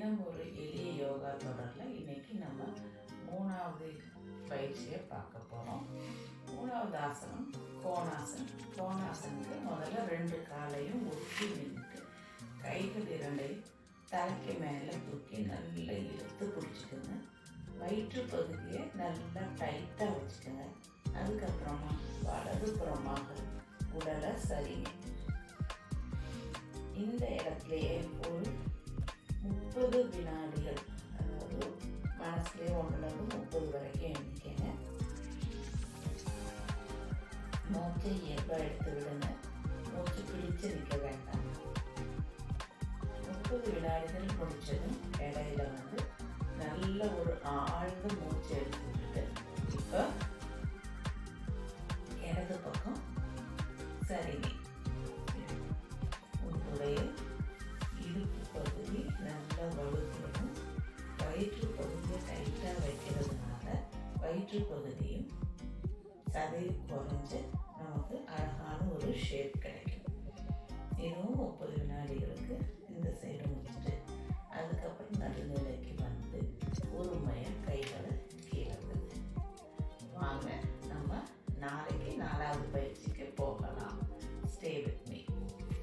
தினம் ஒரு எளிய யோகா தொடரில் இன்னைக்கு நம்ம 3வது பயிற்சியை பார்க்க போகிறோம். 3வது ஆசனம் கோணாசனம். கோணாசனுக்கு முதல்ல 2 காலையும் ஒட்டி நின்றுட்டு கைகள் 2ஐயும் தலைக்கு மேலே தூக்கி நல்லா இழுத்து பிடிச்சிக்கோங்க. வயிற்று பகுதியை நல்லா டைட்டாக வச்சுக்கோங்க. அதுக்கப்புறமா வலது புறமாக உடலை சரிங்க. இந்த இடத்துலையே ஒரு 30 வினாடிகள், அதாவது மனசுலேயே 1லேருந்து 30 வரைக்கும் எண்ணிக்கங்க. மூச்சை இயல்பாக எடுத்து விடுங்க. மூச்சு பிடிச்சு நிற்க வேண்டாம். 30 வினாடிகள் முடிச்சதும் இடையில நல்ல ஒரு ஆழ்ந்த மூச்சு எடுத்து விட்டுட்டு இப்போ இடது பக்கம் சரிங்க. உங்களுடைய இடுப்பு பகுதி நல்லா வலுக்கணும். வயிற்று பகுதியை டைட்டாக வைக்கிறதுனால வயிற்று பகுதியும் சதை குறைஞ்சு நமக்கு அழகான ஒரு ஷேப் கிடைக்கும்.